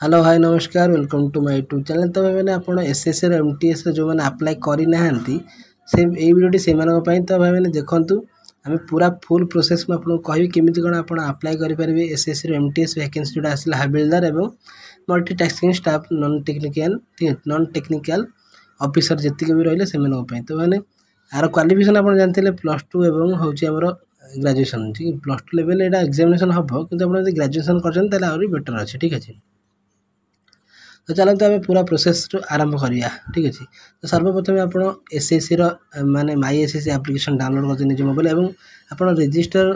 Hello hi नमस्कार welcome to my YouTube channel. तो मैंने आपण एसएससी एमटीएस जो मैंने अप्लाई करी नाहंती से ए वीडियोटी से मानक पई। तो भाई मैंने देखंतु आम पूरा फुल प्रोसेस में आपको कहबी केमिति कोन आपण अप्लाई करि परिबे एसएससी एमटीएस वैकेंसी जोटा आसिला हाबिलदार एवं multitasking staff non technical officer जति भी रहले से मानक पई। तो मैंने आर क्वालिफिकेशन आपण जानथिले +2 एवं होची हमरो ग्रेजुएशन ठीक +2 लेवल एटा एग्जामिनेशन हबो किंतु आपण यदि ग्रेजुएशन करछन ताले आउरी बेटर अछि ठीक अछि। तो चलते आम पूरा प्रोसेस आरंभ करिया ठीक अच्छे। तो सर्वप्रथम आप एसएससी माने माई एसएससी एप्लिकेशन डाउनलोड करते निज मोबाइल एवं आप रजिस्टर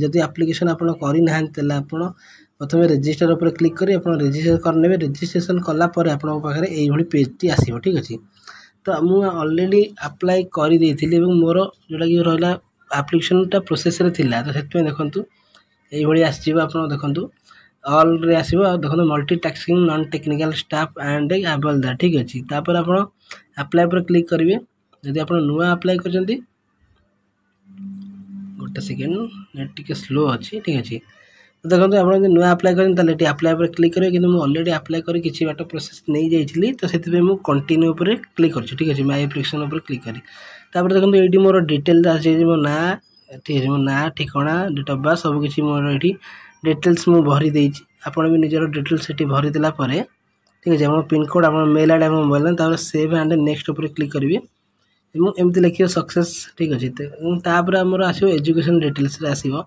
जदि एप्लिकेशन आप करना प्रथम रजिस्टर उपर क्लिक करी आप रजिस्टर करने रजिस्ट्रेशन कलापर आपको पाखे यही पेजटी आसो ठीक अच्छे। तो मुझे अलरेडी अप्लाई कर मोर जोटा कि रहा एप्लिकेशनटा प्रोसेस थिला। तो से देखो ये आप देखो ऑल रे आसीबो देखो multitasking non technical staff and हाबिलदार ठीक अच्छे। तापर आप अप्लाई पर क्लिक करेंगे जदि आप नुआ अप्लाई कर गोटे सेकेंड नेट टिके स्लो अच्छी ठीक अच्छे। तो देखो आप नुआ अप्लाई करें अप्लाई पर क्लिक करेंगे कि ऑलरेडी अप्लाई कर किसी बाट प्रोसेस नहीं जाइए तो से कंटिन्यू पर क्लिक कर ठीक अच्छे। माई एप्लिकेशन उपर क्लिक करी तापर देखो ये मोर डिटेल आसी मो ना ठीक है मो ना ठिकाना डेट ऑफ बर्थ सब किसी मोर ये डिटेल्स मु भरी देइछि। आपण भी निजर डिटेल्स सेठी भरी देला परे ठीक है आप पिनकोड आप मेल आईडी मोबाइल तापर सेव एंड नेक्स्ट उपर क्लिक करेंगे एमती लिखिए सक्सेस ठीक अच्छे। तापर आमर आसो एजुकेशन डिटेल्स आसो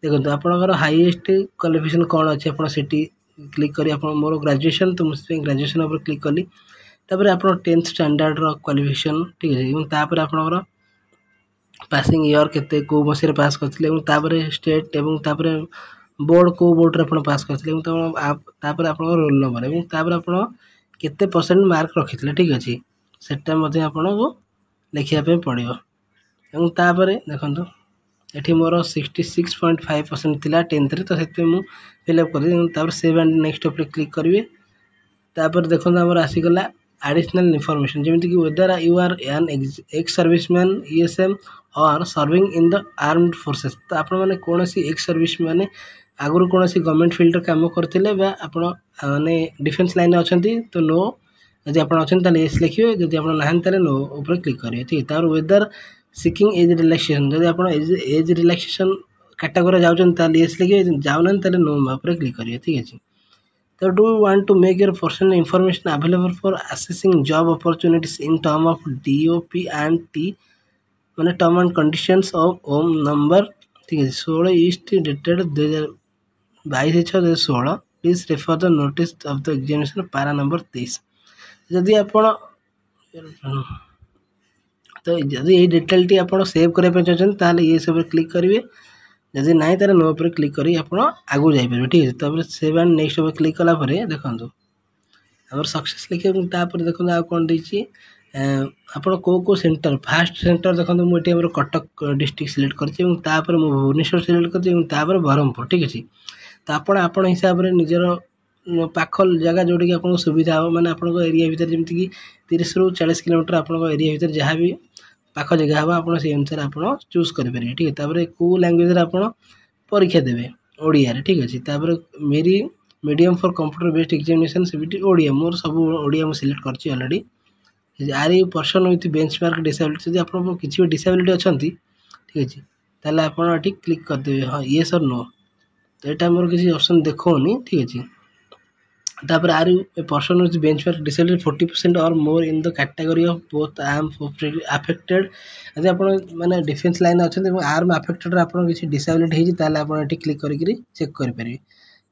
देखो आपंकर हाईएस्ट क्वालिफिकेशन कौन अच्छे आप क्लिक करी मोर ग्रेजुएशन तो मुझे ग्रेजुएशन उपर क्लिक कली तापर आप 10th स्टैंडर्ड क्वालिफिकेशन ठीक अच्छे। तापर आपंकर पासिंग ईयर केते को मसीह पास करते स्टेट एवं तापर बोर्ड को बोर्ड रे पास करते आप रोल नंबर और आप केते परसेंट मार्क रखी ठीक अच्छे सेटा आपको लिखापी पड़ो। तापर देखो ये मोर 66.5% थिला 10th रे तो से फिलअप कर सेव एंड नेक्स्ट उपर क्लिक करेंगे। तापर देखो आमर आसीगला एडिशनल इनफॉरमेशन जमीक whether you are an ex serviceman ESM और serving in the armed forces. तो आप कौन एक्स सर्विस मैंने आगुरी कौन गवर्नमेंट फिल्ड काम करते माने डिफेन्स लाइन अच्छा तो नो जब आप अच्छा येस लिखिए जब आप ना नो ऊपर क्लिक करेंगे ठीक है। वेदर सिकिंग एज रिलैक्सेशन जब आप एज रिलैक्सेशन कैटेगोरी जाऊँच येस लिखिए जाऊना नो ऊपर क्लिक करेंगे ठीक है। तो do you want to make your personal information available for assessing job opportunities in term of DOP and T माने term and conditions of home number ठीक है 16 ईस्ट dated 22/6/2016 please refer the notice of the examination para number 23। जदि आपण तो जदि ये detail T आप सेव करने चाहते ये सब क्लिक करेंगे जदि ना तार नो पर क्लिक करी आप आगू जापर ठीक है। तब सेव एंड नेक्स्ट पर क्लिक कला देखो आम सक्सेस लिखे देखो आ कौन देती आप को सेंटर फास्ट सेंटर देखो मुझे कटक डिस्ट्रिक्ट सिलेक्ट कर भुवनेश्वर सिलेक्ट कर ब्रह्मपुर ठीक अच्छे। तो आप हिसाब से निजर पाख जगह जोटा कि आपको सुविधा हो मैंने आप एरिया भितर जमीक 30 ରୁ 40 किलोमीटर आप एरिया भितर जहाँ भी पाख जगह हम आप अनुसार आप चूज करेंगे ठीक है। तापर को लैंग्वेज आप परीक्षा देवे ओडिया ठीक अच्छे। तापर मेरी medium for computer based examination से ओडिया मोर सब ओडिया मुझे सिलेक्ट करची already. Are you person with benchmark disability जब आप किसी भी डिसेबिलिटी अच्छा ठीक अच्छे ताले आप क्लिक करदे हाँ ये सर नो तो यहाँ मोर किसी ऑप्शन देखोनी ठीक अच्छे। तापर are you a person with benchmark disability 40% or more in the category of both arm affected यदि आप माने डिफेन्स लाइन अच्छा आर्म अफेक्टेड आप किसी डिसेबिलिटी आप क्लिक करी चेक करेंगे।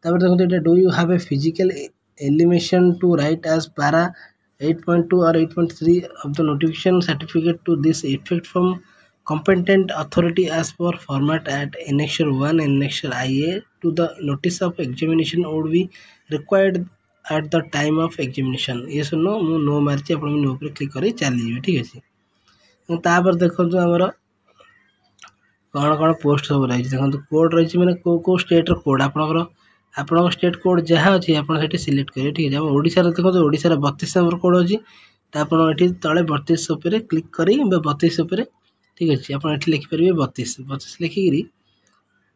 तापर देखो do you have a physical limitation to write as para 8.2 और 8.3 of the notification certificate to this effect from competent authority as per format at annexure 1 annexure IA to the notice of examination would be required at the time of examination। ये सुनो मु no मार्ची आप no पर click कर चली ठीक अच्छे। तापर देखो आमर कौन कौन पोस्ट सब रही देखो कोड रही मैंने को स्टेट कोड आपंकर स्टेट कोड जहाँ अच्छी आप सिलेक्ट करेंगे ठीक है। ओडिशा देखो ओडिशा 32 नंबर कोड अच्छी तो आप तले 32 उपर क्लिक करी 32 उपर ठीक अच्छे आप लिखिपारे 32 लिखिकी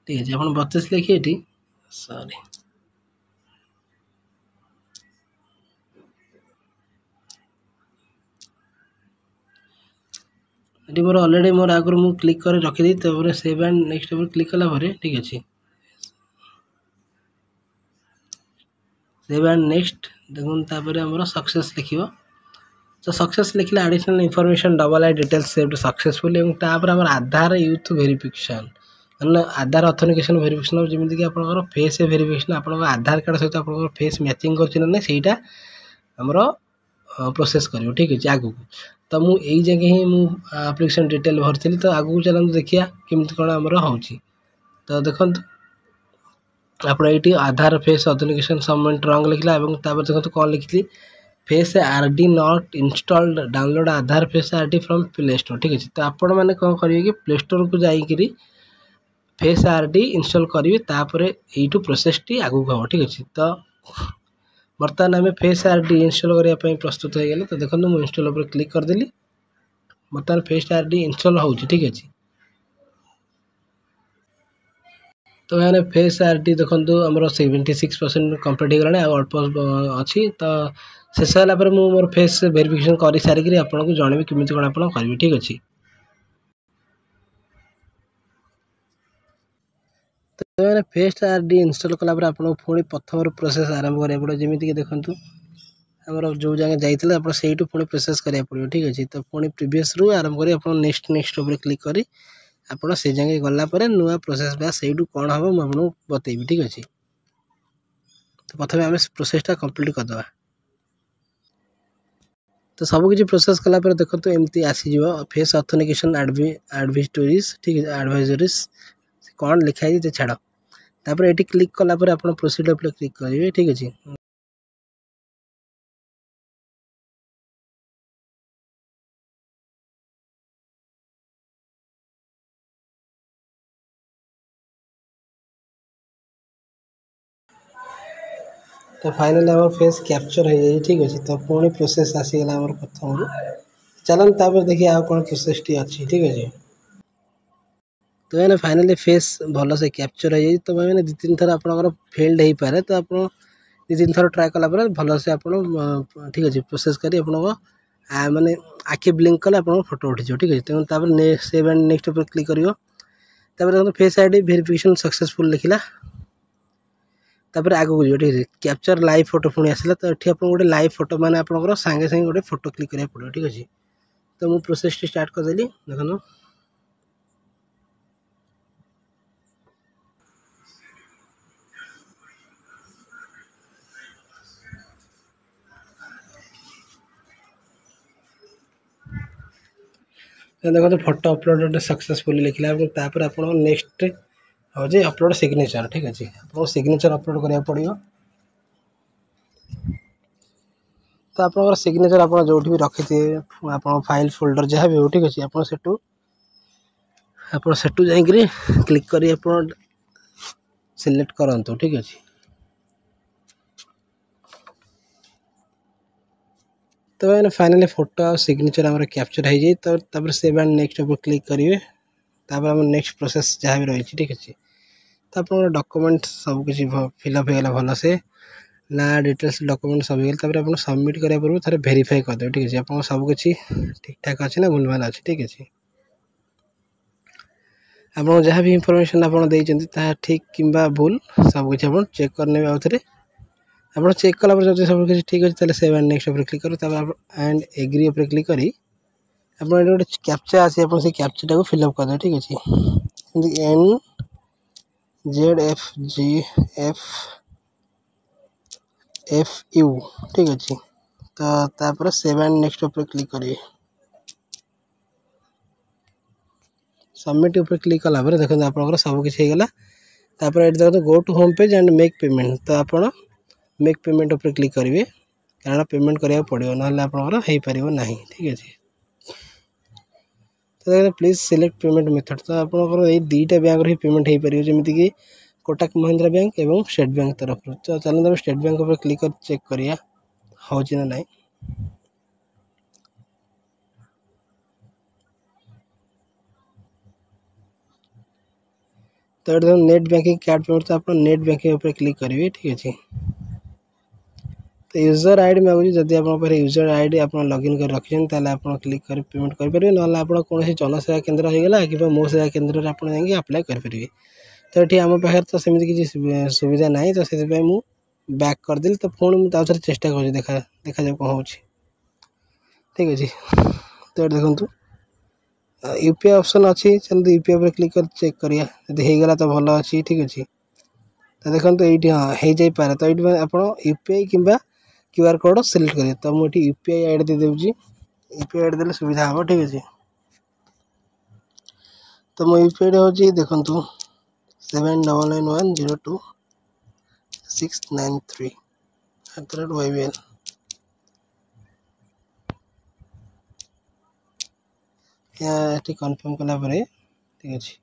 ठीक अच्छे आप 32 लिखिए सॉरी ये मोर ऑलरेडी मोर आगुरी मु क्लिक कर रखी तापर सेव एंड नेक्स्ट ऊपर क्लिक कला परे ठीक अछि सेव एंड नेक्स्ट देखुन तापर हमर सक्सेस लिखिबो तो सक्सेस लिखले एडिशनल इनफॉरमेशन डबल आई डिटेल्स सेव्ड सक्सेसफुल एवं तापर हमर आधार यूथ वेरिफिकेशन मतलब आधार ऑथेंटिकेशन वेरिफिकेशन जेମିତି कि आपनकर फेस वेरिफिकेशन आपनकर आधार कार्ड सहित आपनकर फेस मैचिंग करछि ना सेटा हमरो प्रोसेस करियो ठीक अछि आगु तो मु एई जगह ही मु एप्लीकेशन डिटेल भरथिली तो आगु चलन देखिया केमति कोन हमरो होउछि तो देखंतु आपण एटी आधार फेस ऑथेंटिकेशन सबमिट रॉन्ग लिखला एवं तापर देखंतु कोन लिखली face RD not installed download Aadhaar face RD from play store ठीक अछि तो आपण माने कोन करिवे कि प्ले स्टोर को जाई करी फेस आरडी इंस्टॉल करिवे तापर एटू प्रोसेस टी आगु हो ठीक अछि तो वर्तमान आम फेस आरडी इंस्टॉल करने प्रस्तुत हो गले तो देखो मुझे इंस्टॉल पर क्लिक करदेली वर्तमान फेस आरडी इंस्टॉल हो ठीक अच्छे तो मैंने फेस आरडी देखो आम 76% कम्प्लीट हो गला अल्प अच्छी तो शेष है मोर फेस वेरिफिकेशन कर सारिक आपको जनइबी केमी कौन आप करेंगे ठीक अच्छे तो मैंने फेस आरडी इंस्टॉल कलापर आपको पुणी प्रथम प्रोसेस आरंभ करा पड़े जमीक देखूँ आमर जो जगह जाइए आप पुणी प्रोसेस करा पड़ो ठीक अच्छे तो पुणी प्रीवियस रु आरंभ कर नेक्स्ट नेक्स्ट उपर क्लिक करी आपड़ से जगह गलापर नुआ प्रोसेस बा से कौन हम मुझे बतेबी ठीक अच्छे तो प्रथम आम प्रोसेसटा कंप्लीट करदे तो सबकि प्रोसेस कलापर देखो एमती आसीज फेस ऑथेंटिकेशन एडवाइजरीज ठीक है एडवाइजरीज कौन लिखाई छाड़ तापर ये क्लिक कलापर आप प्रोसीड उपर क्लिक करेंगे ठीक अच्छे तो फाइनल आम फेस कैप्चर हो जाए ठीक अच्छे तो पुणी प्रोसेस आसीगला आम प्रथम चलन तापर देखिए आ कौन प्रोसेस टी अच्छी ठीक अच्छे तो मैंने फाइनली फेस भल से कैप्चर हो जाए तो मैंने 2-3 थर आप फेल्ड हो पाए तो आप 2-3 थर ट्राए कलापर भल से आप ठीक अच्छे प्रोसेस कर माने आखि ब्लिंक कले आप फोटो उठी ठीक अच्छे तेनाली सेव एंड नेक्स्ट उपर क्लिक कर फेस आईडी वेरिफिकेशन सक्सेसफुल लिखला तापर आगो को ठीक है कैप्चर लाइव फोटो पुणी आसला तो ये आप गोटे लाइव फोटो मैंने आप सांगे सांगे गोटे फोटो क्लिक करा पड़ो ठीक अच्छे तो मुझे प्रोसेस स्टार्ट करदेली देखो देखो फोटो अपलोड सक्सेसफुली लिखला तापर आप नेक्स्ट हाँ जी अपलोड सिग्नेचर ठीक अच्छे आपको सिग्नेचर अपलोड करा पड़ो तो आप सिग्नेचर आप जो भी रखी थे आप फाइल फोल्डर जहाँ भी हो ठीक अच्छे आप जाकरी क्लिक कर सिलेक्ट करूँ ठीक अच्छे तो मैंने फाइनली फोटो और सिग्नेचर आम कैप्चर हो जाए तो सेव एंड नेक्स्ट ऊपर क्लिक करेंगे तापर आम नेक्स्ट प्रोसेस जहाँ भी रही ठीक अच्छे तो आप डॉक्यूमेंट सबकि फिलअप होगा भल से ना डिटेल्स डॉक्यूमेंट सब हो आप सबमिट करा पूर्व थे वेरीफाई करदे ठीक अच्छे आप सबकि ठीक ठाक अच्छे ना भूलभाल अच्छे ठीक अच्छे आप जहाँ भी इनफॉरमेशन आप ठीक कि भूल सबकि आप चेक करने आउ थे आप चेक कलापर जब सब कुछ ठीक अच्छे सेव एंड नेक्स्ट उपर क्लिक कर एंड एग्री उपर क्लिक करी आप गोटे कैप्चा आसी आप कैप्चा को फिलअप करदे ठीक अच्छे NZFGFFU ठीक अच्छे तो सेव एंड नेक्स्ट उपर क्लिक करेंगे सबमिट उपर क्लिक कलापर देखो आप सबकि होगा देखो go to home page and make payment तो आप मेक पेमेंट उपर क्लिक करेंगे कारण पेमेंट करा पड़ो ना हो पार ना ठीक अच्छे तो देखो प्लीज सिलेक्ट पेमेंट मेथड तो आप दुईटा बैंक ही पेमेंट हो पार जमीक कि कोटक महिंद्रा बैंक एवं स्टेट बैंक तरफ तो चलो स्टेट बैंक उपर क्लिक कर चेक करिया हो ना नहीं तो ये नेट बैंकिंग कार्ड पेमेंट तो आप नेट बैंकिंग उपर क्लिक करेंगे ठीक अच्छे तो यूजर आईडी मांगुଛି जदि आप यूजर आईडी आप लॉगिन कर रखिछन ताले आप क्लिक कर पेमेंट कर परिबे न आप कौन जनसेवा केन्द्र हो गला कि मो सेवा केन्द्र आप अप्लाई कर परिबे। तो ये आम पाखे तो सेमती किसी सुविधा ना तो से बैक करदेली तो पुणी मुझे चेष्टा कर देखा जाए कौन हो ठीक अच्छे। तो देखो यूपीआई ऑप्शन अच्छी चलते यूपीआई पर क्लिक कर चेक करिया जब होगला तो भल अच्छी ठीक अच्छे। तो देखो ये हाँ हो जाए तो ये आप यूपीआई कि क्यूआर कोड सिलेक्ट करेंगे तो मुझे यूपीआई आईडी दे दूँ यूपीआई आईडी देले सुविधा हम ठीक अच्छे। तो मो यूपीआई हूँ देखु 7991022693 ये कन्फर्म कला ठीक अच्छे।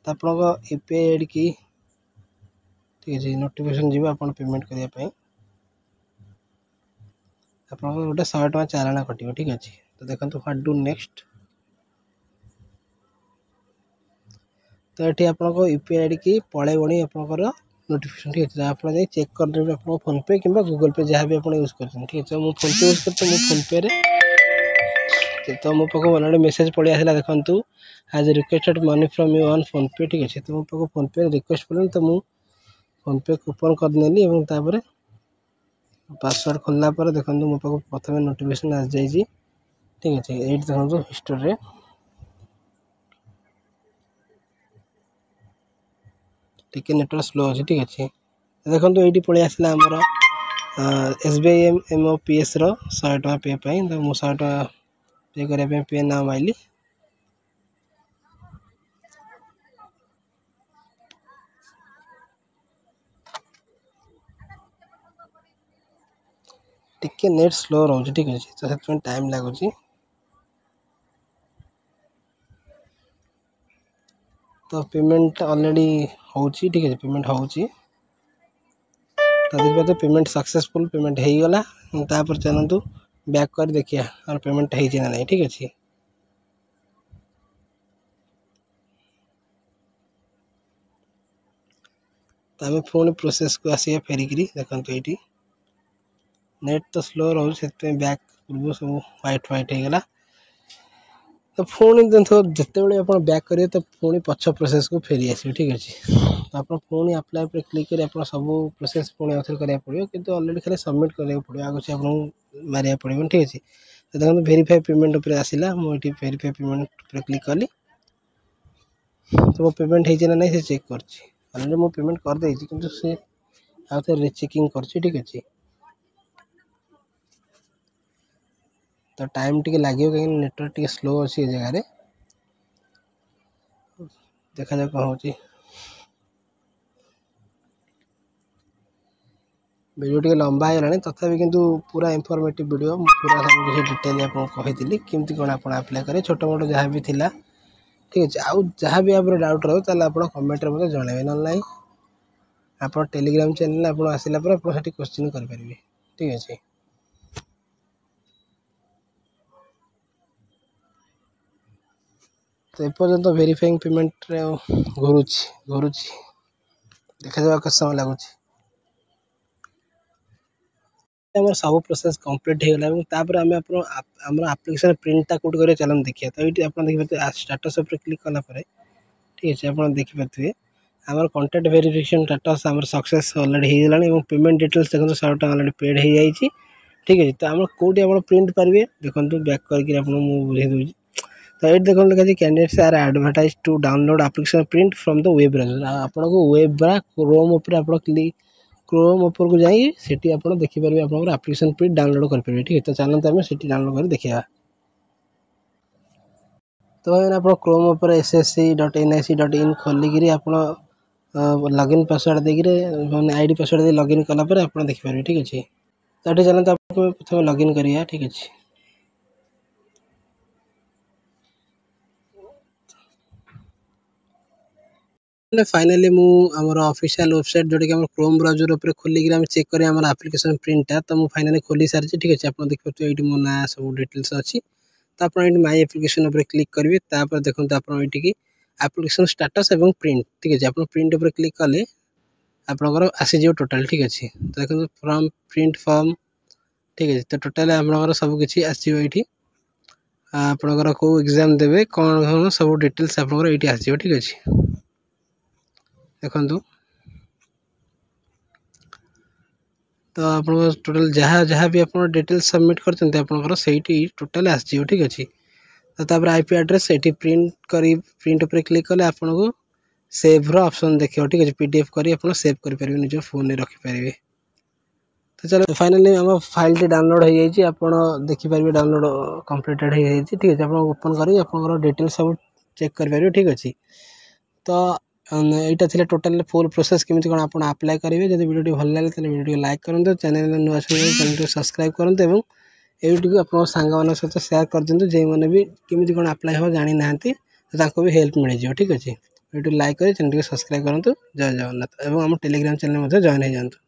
तो आप यूपीआई आईडी की ठीक अच्छे नोटिफिकेशन जी आप पेमेंट करने आप गोटे 100 टଙ୍କା चालाण कटियो ठीक अच्छे। तो देखो व्हाट डू नेक्स्ट तो ये आप यूपीआई आईडी की पलैबणी आपंकर नोटिफिकेशन ठीक अच्छे आप चेक करदेवे आप फोनपे कि गूगल पे जहाँ भी आप यूज कर ठीक अच्छे। मुझे फोनपे यूज कर फोनपे तो मो पाक अलरेडी मेसेज पड़े आसला देखूँ आज requested money from you on PhonePe ठीक अच्छे। तो मो पाक फोनपे रिक्वेस्ट पड़े तो मुझे फोनपे ओपन करनेली और पासवर्ड खोलना पर देखो मो पाक प्रथम नोटिफिकेशन आ जाइए ठीक अच्छे। ये देखो हिस्ट्री टिके नेटवर्क स्लो अच्छे ठीक अच्छे। देखो ये पलि आसला आमर SBI MOPS 100 टଙ୍କା पे तो मुझे 100 टଙ୍କା पे करने पे ना माइली टिके नेट स्लो रोचे ठीक अच्छे। तो से टाइम लगुच तो पेमेंट ऑलरेडी हो ठीक है पेमेंट हो तो देखिए पेमेंट सक्सेसफुल पेमेंट हो गला तापर चलतु बैक कर देखिए और पेमेंट हो ना ठीक अच्छे। तो आम पुणी प्रोसेस को आसिया फेरिक देखो ये नेट तो स्लो रोचे बैक पूर्व सब व्हाइट व्हाइट होगला तो पुणी जिते बड़े आप बैक करेंगे तो पुणी पछ प्रोसेस को फेरी आस ठीक अच्छे। तो आप पुणी अप्लाई पर क्लिक कर आप सब प्रोसेस पुणी आउे कराया पड़ो कि ऑलरेडी खाली सबमिट कराया पड़ो आगे से आपको मारे पड़ो ठीक अच्छे। तो देखो वेरीफाई पेमेंट उपर आसला मुझे वेरीफाई पेमेंट पर क्लिक कली तो मो पेमेंट हो ना से चेक कर ऑलरेडी मो पेमेंट कर देती किंतु से आउ रिचेकिंग कर ठीक अच्छे। तो टाइम टी लगे कहीं नेटवर्क टी स्लो अच्छी जगह देखा जाए कौन हो वीडियो टी लंबा होगा तथापि किंतु पूरा इनफॉर्मेटिव वीडियो पूरा सब किसी डिटेल आपको कही केमती कौन आप अप्लाई करें छोट मोट जहाँ भी थिला ठीक अच्छे। आउ जहाँ भी आप डाउट रहो तो आप कमेंट में मतलब जनइबे ना आप टेलीग्राम चैनल आप आसला आप क्वेश्चन करेंगे ठीक अच्छे। तो एपर्तंत वेरीफाइंग पेमेंट घूरुची देखा जाए कैसे समय लगुच सब प्रोसेस कंप्लीट हो गला आम एप्लिकेशन प्रिंटा कौट कर चलन देखिए। तो ये आप देखिए स्टाटस उपर क्लिक कला ठीक अच्छे आप देखिए आम कंटेंट वेरिफिकेशन स्टाटस आम सक्सेस ऑलरेडी होगा पेमेंट डिटेल्स देखो 100 टଙ୍କା ऑलरेडी पेड हो जाए ठीक है। तो आम कौटी आप प्रिंट पारे देखो बैक करके बुझे दूसरी तो ये देखो लिखा candidates are advertise to download application print from the web browser आपन को वेब ब्रा क्रोम ऊपर आप क्लिक क्रोम ऊपर को जाई सेठी आप देखिपारे आप एप्लिकेशन प्रिंट डाउनलोड कर पारे ठीक है। तो चलते आम से डाउनलोड कर देखा तो भाई आप क्रोम ऊपर ssc.nic.in खोलिकी आप लॉगिन पासवर्ड देकर आईडी पासवर्ड दे लॉगिन कलापर आप देखिपारे ठीक अच्छे। तो ये चलते आपको प्रथम लॉगिन करिया ठीक अच्छे। फाइनाली मु आमर ऑफिशियल वेबसाइट जोटा कि क्रोम ब्राउजर ऊपर खोलिक चेक करें आम एप्लिकेशन प्रिंटा तो मुझे फाइनाली खोली सारी ठीक अच्छे। आप देखिए ये मो ना सब डिटेल्स अच्छी तो आप माई एप्लिकेशन उपर क्लिक करेंगे तापर देखो आप ये एप्लिकेशन स्टाटस एवं प्रिंट ठीक अच्छे। आप प्रिंट उपर क्लिक कले आपणकर आसीज टोटाल ठीक अच्छे। तो देखो फ्रॉम प्रिंट फॉर्म ठीक है। तो टोटाल आपणकर सबकि आसो ये आपणकर कौ एग्जाम देवे कौन कौन सब डिटेल्स आपणकर ये आसो ठीक अच्छे। देखो तो आप टोटाल जहाँ जहाँ भी आप डिटेल्स सबमिट कर सही टोटाल आसो ठीक अच्छे। तो तापर आईपी एड्रेस ये प्रिंट करी प्रिंट उपर क्लिक कले आपन को सेव रो ऑप्शन देखियो ठीक है। पीडीएफ करी आप सेव कर पारे निज फोन में रखिपारे। तो चलो फाइनली आम फाइल टी डाउनलोड हो जाए आप देखिपारे डाउनलोड कंप्लीटेड हो जाए ठीक है। आप ओपन कर आप डिटेल्स सब चेक करेंगे ठीक अच्छे। तो यहाँ थी टोटाल फुल प्रोसेस केमी कौन आप अप्लाई करेंगे। जब वीडियो भल लगे तो वीडियो लाइक करूँ, चैनल नुआ चैनल सब्सक्राइब करूँ और यूट्यूब आप सांग मान सहित सेयार कर दिखाँ जो मैंने भी केमी कौन अप्लाई हम जानी ना तो भी हेल्प मिल जाए ठीक अच्छे। वीडियो लाइक कर चैनल सब्सक्राइब करूँ। जय जगन्नाथ। और आम टेलीग्राम चैनल जॉइन हो जातु।